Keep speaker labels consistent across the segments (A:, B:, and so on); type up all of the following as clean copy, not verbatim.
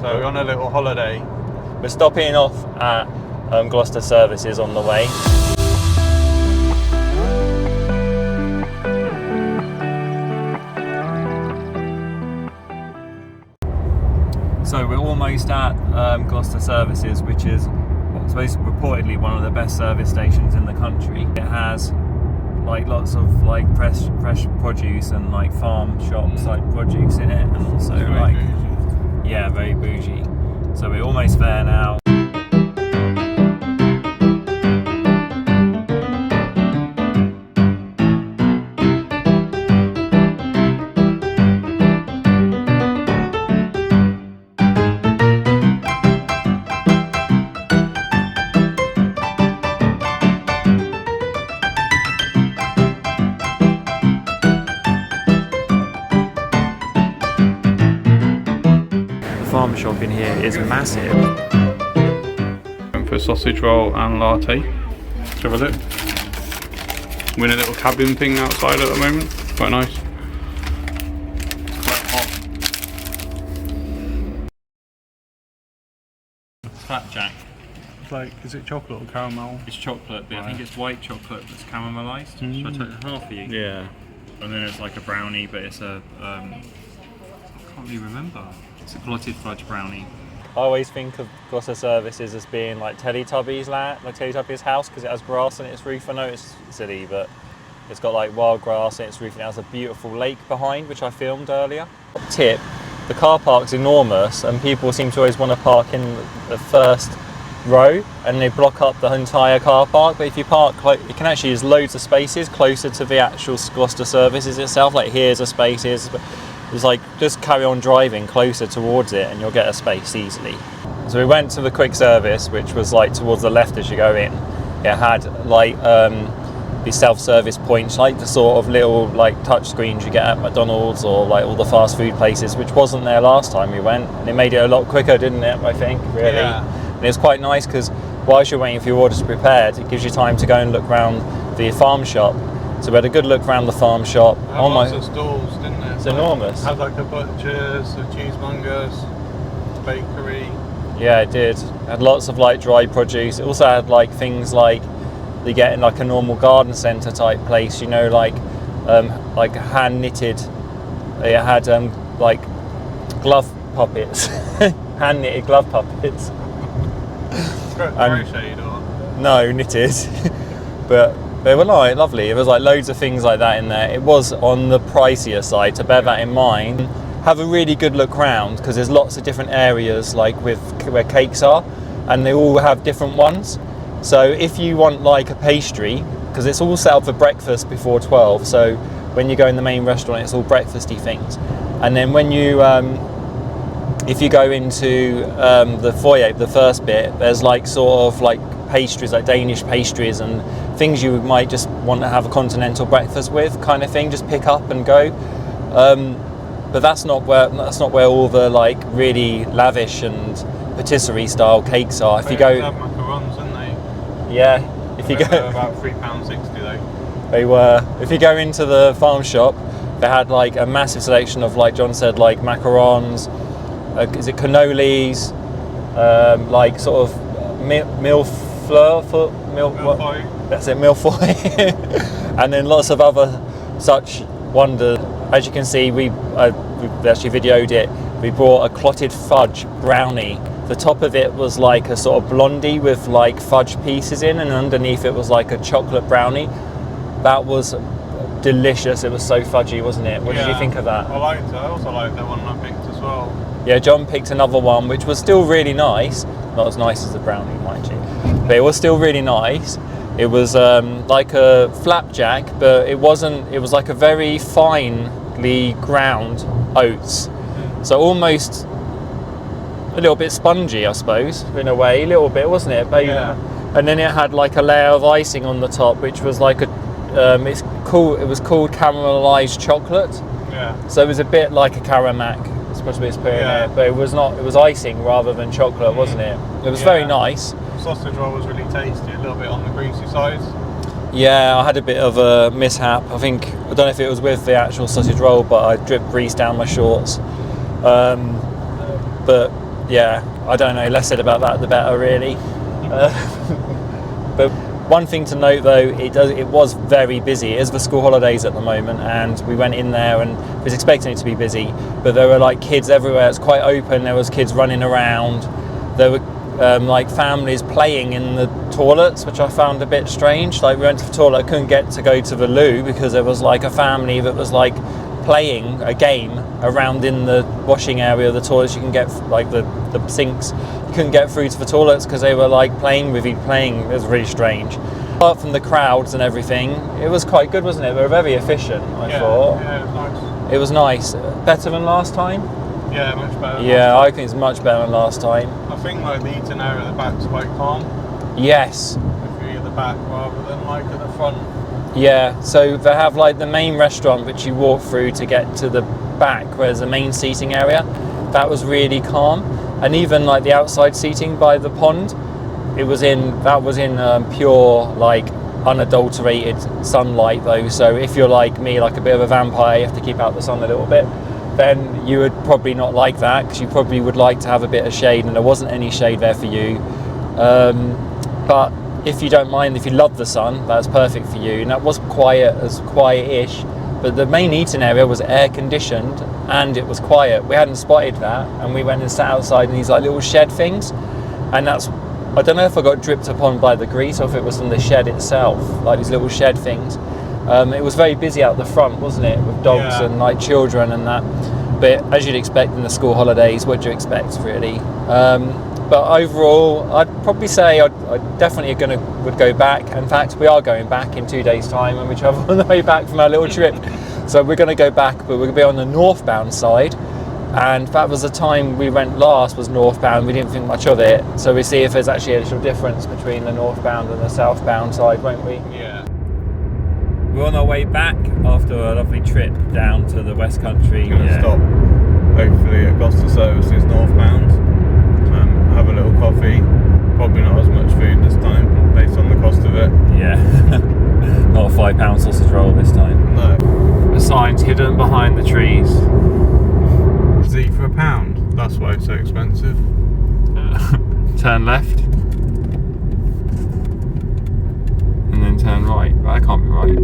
A: So we're on a little holiday.
B: We're stopping off at Gloucester Services on the way. So we're almost at Gloucester Services, which is what's reportedly one of the best service stations in the country. It has like lots of like fresh produce and like farm shops like produce in it, and also like bougie. Yeah, very bougie. So we're almost there now. Farm shop in here is massive.
A: Went for a sausage roll and latte. Let's have a look. We're in a little cabin thing outside at the moment. Quite nice. It's quite hot.
B: Flapjack.
A: It's like, is it chocolate or caramel?
B: It's chocolate, but I think it's white chocolate that's caramelised. Should I take half for you?
A: Yeah.
B: And then it's like a brownie, but it's a I can't really remember. It's a clotted fudge brownie. I always think of Gloucester Services as being like Teletubbies land, like Teletubbies house, because it has grass on its roof. I know it's silly, but it's got like wild grass on its roof, and it has a beautiful lake behind, which I filmed earlier. Tip: the car park's enormous, and people seem to always want to park in the first row, and they block up the entire car park. But if you park, you can actually use loads of spaces closer to the actual Gloucester Services itself. Like here's a space, it's like just carry on driving closer towards it and you'll get a space easily. So we went to the quick service, which was like towards the left as you go in. It had like the self-service points, like the sort of little like touch screens you get at McDonald's or like all the fast food places, which wasn't there last time we went. And it made it a lot quicker, didn't it, I think, really? Yeah. And it was quite nice because whilst you're waiting for your order to be prepared, it gives you time to go and look around the farm shop. So we had a good look around the farm shop.
A: Lots of stalls, didn't it?
B: It's like, enormous.
A: Had like a butcher's, a cheesemongers, bakery.
B: Yeah, it did. It had lots of like dry produce. It also had like things like you get in like a normal garden centre type place, you know, like hand knitted. It had like glove puppets, hand knitted glove puppets.
A: Crocheted or?
B: No, knitted. But they were lovely. It was like loads of things like that in there. It was on the pricier side, to bear that in mind. Have a really good look round, because there's lots of different areas like with where cakes are, and they all have different ones. So if you want like a pastry, because it's all set up for breakfast before 12, so when you go in the main restaurant it's all breakfasty things. And then when you if you go into the foyer, the first bit, there's like sort of like pastries, like Danish pastries and things you might just want to have a continental breakfast with, kind of thing. Just pick up and go. But that's not where all the like really lavish and patisserie style cakes are. If you go,
A: have macarons, didn't they?
B: Yeah. If you go,
A: they were about £3.60 though.
B: They were. If you go into the farm shop, they had like a massive selection of, like John said, like macarons. Is it cannolis? Like sort of
A: Milfoy.
B: That's it, milfoy. And then lots of other such wonders. As you can see, we actually videoed it. We brought a clotted fudge brownie. The top of it was like a sort of blondie with like fudge pieces in, and underneath it was like a chocolate brownie. That was delicious. It was so fudgy, wasn't it? What did you think of that?
A: I liked it. I also liked that one I picked as well.
B: Yeah, John picked another one, which was still really nice. Not as nice as the brownie, mind you, but it was still really nice. It was like a flapjack, but it wasn't. It was like a very finely ground oats, so almost a little bit spongy, I suppose, in a way, a little bit, wasn't it? But,
A: yeah.
B: And then it had like a layer of icing on the top, which was like a. It was called caramelized chocolate.
A: Yeah.
B: So it was a bit like a caramac. It's supposed to be put in it, but it was not. It was icing rather than chocolate, wasn't it? It was very nice.
A: The sausage roll was really tasty, a little bit on the greasy side.
B: Yeah, I had a bit of a mishap. I don't know if it was with the actual sausage roll, but I dripped grease down my shorts. But Yeah, I don't know. Less said about that, the better, really. But one thing to note, though, it was very busy. It is the school holidays at the moment, and we went in there and was expecting it to be busy. But there were like kids everywhere. It's quite open. There was kids running around. There were like families playing in the toilets, which I found a bit strange. Like we went to the toilet, I couldn't get to go to the loo because there was like a family that was like playing a game around in the washing area of the toilets. You can get like the sinks. You couldn't get through to the toilets because they were like playing. It was really strange. Apart from the crowds and everything, it was quite good, wasn't it? They were very efficient, I thought.
A: Yeah, it was nice.
B: It was nice. Better than last time?
A: Yeah, much better.
B: Yeah, I think it's much better than last time.
A: I think like the eating area at the back's quite calm.
B: Yes.
A: If you're at the back rather than like at the front.
B: Yeah, so they have like the main restaurant which you walk through to get to the back, where there's the main seating area. That was really calm, and even like the outside seating by the pond, that was in pure like unadulterated sunlight though. So if you're like me, like a bit of a vampire, you have to keep out the sun a little bit, then you would probably not like that, because you probably would like to have a bit of shade, and there wasn't any shade there for you. But if you don't mind, if you love the sun, that's perfect for you. And that was quiet-ish, but the main eating area was air conditioned and it was quiet. We hadn't spotted that, and we went and sat outside in these like little shed things, and I don't know if I got dripped upon by the grease or if it was from the shed itself, like these little shed things. It was very busy out the front, wasn't it, with dogs and like children and that. But as you'd expect in the school holidays, what do you expect really? But overall, I'd probably say I definitely would go back. In fact, we are going back in 2 days' time when we travel on the way back from our little trip. So we're going to go back, but we're going to be on the northbound side. And that was the time we went last, was northbound. We didn't think much of it. So we see if there's actually a little difference between the northbound and the southbound side, won't we?
A: Yeah.
B: We're on our way back after a lovely trip down to the West Country.
A: Going to stop, hopefully, at Gloucester Services northbound. Have a little coffee. Probably not as much food this time, based on the cost of it.
B: Yeah. Not a £5 sausage roll this time.
A: No.
B: The sign's hidden behind the trees.
A: Z for £1. That's why it's so expensive.
B: Turn left. And then turn right. That can't be right.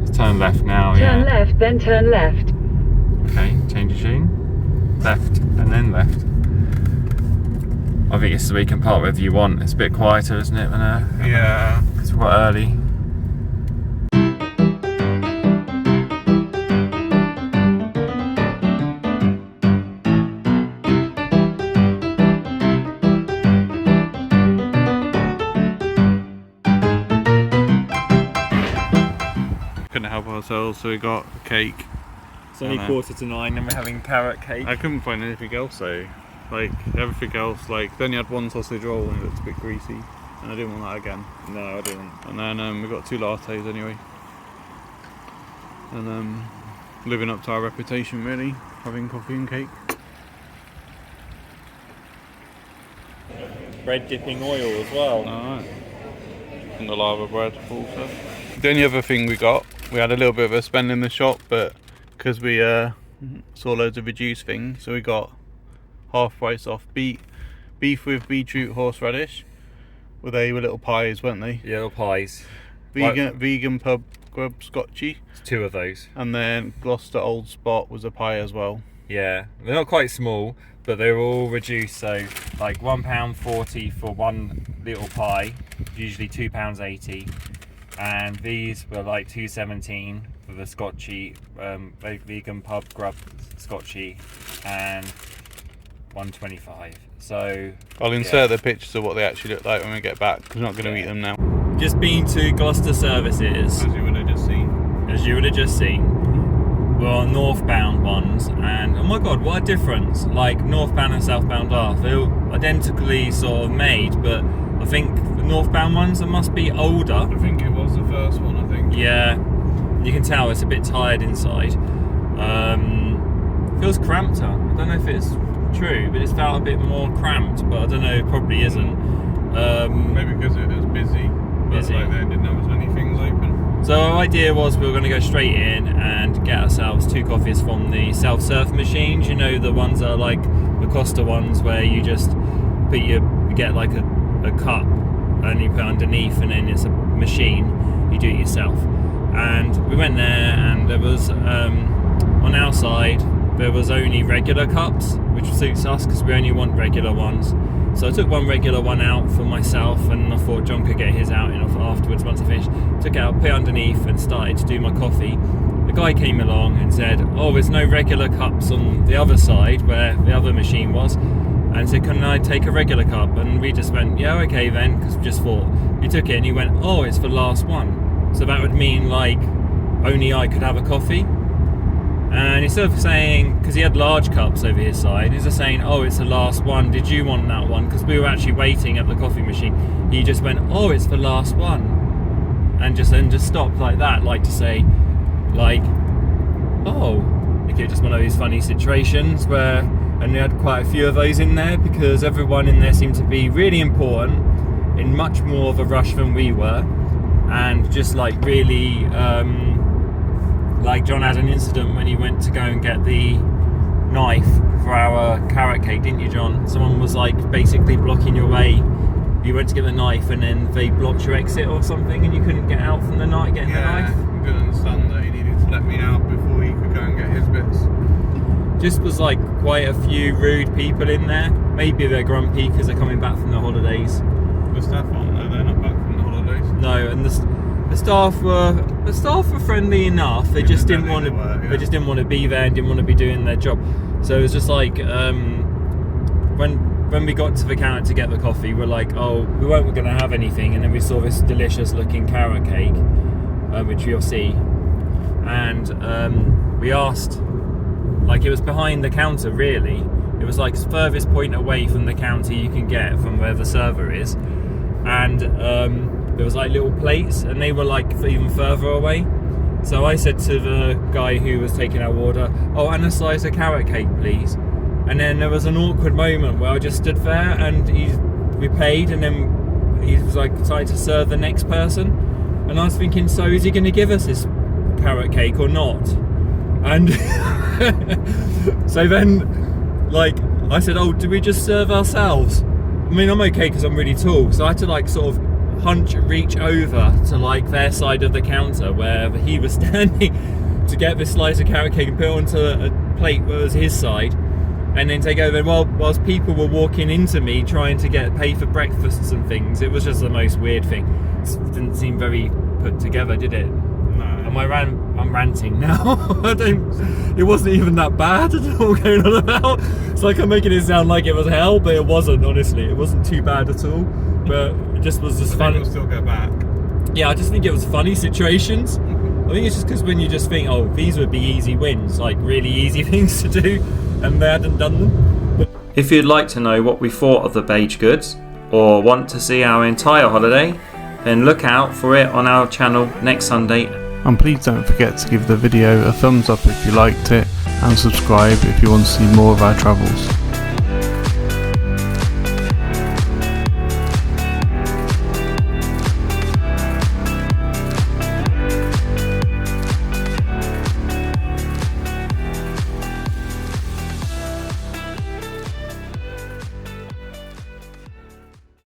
B: Let's turn left now.
C: Turn left, then turn left.
B: Okay, change your tune. Left, and then left. I think it's so we can park wherever you want. It's a bit quieter, isn't it?
A: Yeah.
B: It's quite early.
A: Couldn't help ourselves, so we got a cake.
B: It's only 9:15 and we're having carrot cake.
A: I couldn't find anything else though. Like everything else, like they only had one sausage roll and it looked a bit greasy, and I didn't want that again.
B: No, I didn't.
A: And then we got 2 lattes anyway. And living up to our reputation really, having coffee and cake.
B: Bread dipping oil as well.
A: Alright. And the lava bread also. The only other thing we had a little bit of a spend in the shop, but because we saw loads of reduced things, so we got half price off beef with beetroot horseradish. Well, they were little pies, weren't they?
B: Yeah, little pies.
A: Vegan pub grub scotchy.
B: It's 2 of those.
A: And then Gloucester Old Spot was a pie as well.
B: Yeah, they're not quite small, but they're all reduced. So like £1.40 for one little pie, usually £2.80. And these were like £2.17 for the scotchy, vegan pub grub scotchy, and £1.25. So
A: I'll insert the pictures of what they actually look like when we get back, because we're not going to eat them now.
B: Just been to Gloucester Services,
A: As you would have just seen.
B: We're on northbound ones, and oh my god, what a difference! Like northbound and southbound are. They're all identically sort of made, but I think the northbound ones must be older.
A: I think it was the first one, I think.
B: Yeah, you can tell it's a bit tired inside. Feels cramped. I don't know if it's true, but it's felt a bit more cramped, but I don't know, it probably isn't.
A: Maybe because it was busy. But like they didn't have as many things open.
B: So our idea was we were going to go straight in and get ourselves 2 coffees from the self-serve machines, you know, the ones that are like the Costa ones where you just get like a cup and you put it underneath, and then it's a machine, you do it yourself. And we went there, and there was on our side there was only regular cups, which suits us because we only want regular ones. So I took one regular one out for myself, and I thought John could get his out afterwards once I finished. Took it out, put it underneath, and started to do my coffee. The guy came along and said, "Oh, there's no regular cups on the other side where the other machine was," and said, "Can I take a regular cup?" And we just went, "Yeah, okay then," because we just thought. He took it and he went, "Oh, it's the last one." So that would mean like only I could have a coffee. And instead of saying, because he had large cups over his side, instead of saying, "Oh, it's the last one, did you want that one?" Because we were actually waiting at the coffee machine, he just went, "Oh, it's the last one," and just stopped like that, like to say, like, "Oh," okay, just one of these funny situations where, and we had quite a few of those in there because everyone in there seemed to be really important, in much more of a rush than we were, and just like really. Like John had an incident when he went to go and get the knife for our carrot cake, didn't you, John? Someone was like basically blocking your way. You went to get the knife and then they blocked your exit or something, and you couldn't get out from the night getting the knife.
A: I didn't understand that he needed to let me out before he could go and get his bits.
B: Just was like quite a few rude people in there. Maybe they're grumpy because they're coming back from the holidays.
A: The staff aren't, no, they're not back from the holidays.
B: No, and the staff were friendly enough. They just didn't want to. They just didn't want to be there and didn't want to be doing their job. So it was just like when we got to the counter to get the coffee, we're like, "Oh, we weren't going to have anything," and then we saw this delicious looking carrot cake, which you'll see, and we asked, like it was behind the counter really. It was like the furthest point away from the counter you can get from where the server is, and there was like little plates, and they were like even further away. So I said to the guy who was taking our order, "Oh, and a slice of carrot cake, please." And then there was an awkward moment where I just stood there, and we paid, and then he was like decided to serve the next person, and I was thinking, so is he going to give us this carrot cake or not? And so then, like, I said, "Oh, do we just serve ourselves?" I mean, I'm okay because I'm really tall, so I had to like sort of reach over to like their side of the counter where he was standing to get this slice of carrot cake and put it onto a plate that was his side, and then take over. And whilst people were walking into me trying to pay for breakfasts and things, it was just the most weird thing. It didn't seem very put together, did it?
A: No.
B: I'm ranting now. It wasn't even that bad at all going on about. It's like I'm making it sound like it was hell, but it wasn't, honestly. It wasn't too bad at all. But it just was just fun.
A: We'll still go back.
B: Yeah, I just think it was funny situations. I think it's just because when you just think, "Oh, these would be easy wins, like really easy things to do," and they hadn't done them. But if you'd like to know what we thought of the beige goods, or want to see our entire holiday, then look out for it on our channel next Sunday.
A: And please don't forget to give the video a thumbs up if you liked it, and subscribe if you want to see more of our travels.